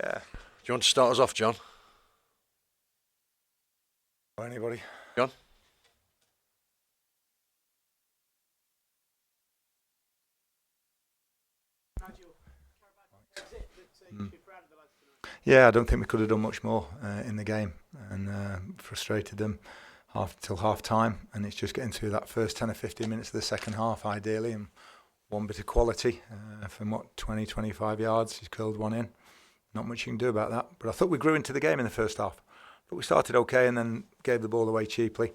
Yeah. Do you want to start us off, John? Or anybody? John? Yeah, I don't think we could have done much more in the game, and frustrated them till half time. And it's just getting through that first 10 or 15 minutes of the second half, ideally, and one bit of quality from 20, 25 yards. He's curled one in. Not much you can do about that. But I thought we grew into the game in the first half. But we started okay and then gave the ball away cheaply.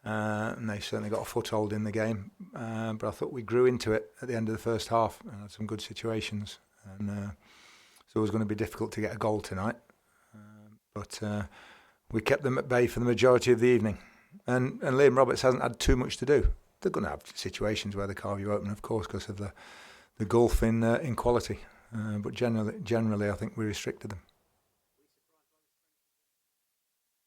And they certainly got a foothold in the game. But I thought we grew into it at the end of the first half and had some good situations. And so it was going to be difficult to get a goal tonight. But we kept them at bay for the majority of the evening. And Liam Roberts hasn't had too much to do. They're going to have situations where they carve you open, of course, because of the gulf in quality. But generally, I think we restricted them.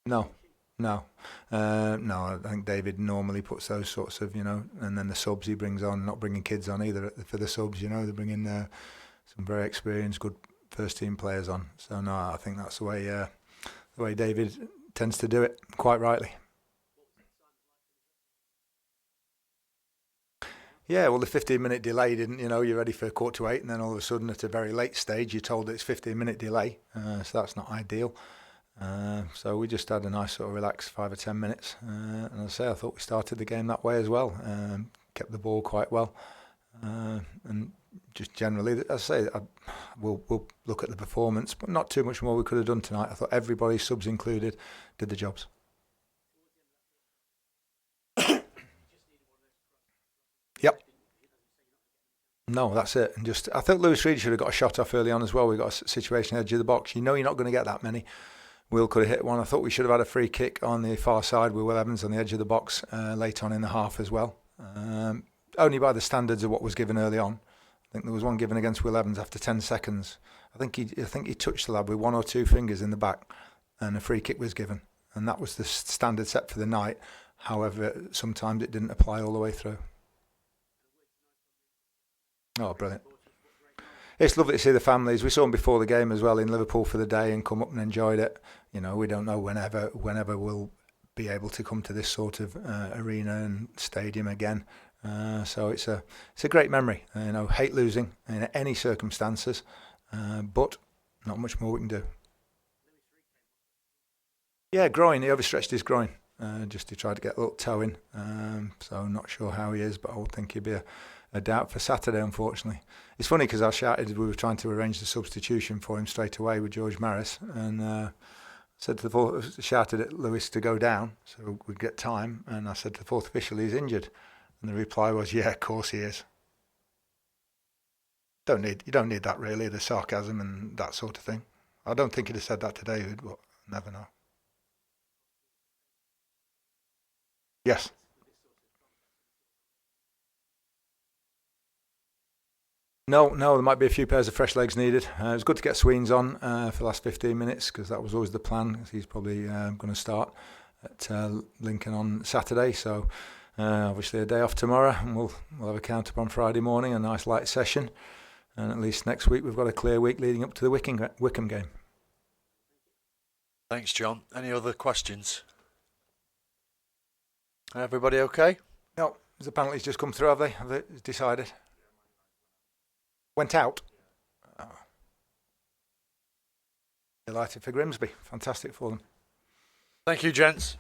No. No, I think David normally puts those sorts of, and then the subs he brings on, not bringing kids on either for the subs, they're bringing some very experienced, good first team players on. So no, I think that's the way David tends to do it, quite rightly. Yeah, well, the 15-minute delay didn't, you're ready for 7:45, and then all of a sudden at a very late stage, you're told that it's 15-minute delay, so that's not ideal. So we just had a nice sort of relaxed 5 or 10 minutes. And as I say, I thought we started the game that way as well. Kept the ball quite well. And just generally, as I say, we'll look at the performance, but not too much more we could have done tonight. I thought everybody, subs included, did the jobs. Yep. No, that's it. And just, I think Lewis Reed should have got a shot off early on as well. We got a situation edge of the box. You're not going to get that many. Will could have hit one. I thought we should have had a free kick on the far side with Will Evans on the edge of the box late on in the half as well. Only by the standards of what was given early on. I think there was one given against Will Evans after 10 seconds. I think he touched the lad with one or two fingers in the back, and a free kick was given. And that was the standard set for the night. However, sometimes it didn't apply all the way through. Oh, brilliant. It's lovely to see the families. We saw them before the game as well in Liverpool for the day and come up and enjoyed it. We don't know whenever we'll be able to come to this sort of arena and stadium again. So it's a great memory. Hate losing in any circumstances, but not much more we can do. Yeah, groin. He overstretched his groin. Just to try to get a little toe in. So not sure how he is, but I would think he'd be a doubt for Saturday, unfortunately. It's funny because I shouted, we were trying to arrange the substitution for him straight away with George Maris, and shouted at Lewis to go down so we'd get time, and I said to the fourth official, he's injured. And the reply was, yeah, of course he is. You don't need that really, the sarcasm and that sort of thing. I don't think he'd have said that to David, but never know. Yes. No, there might be a few pairs of fresh legs needed. It was good to get Sweens on for the last 15 minutes because that was always the plan. He's probably going to start at Lincoln on Saturday. So obviously a day off tomorrow, and we'll have a count up on Friday morning, a nice light session. And at least next week we've got a clear week leading up to the Wickham game. Thanks, John. Any other questions? Everybody okay? No, has the penalties just come through, have they? Have they decided? Went out. Oh. Delighted for Grimsby. Fantastic for them. Thank you, gents.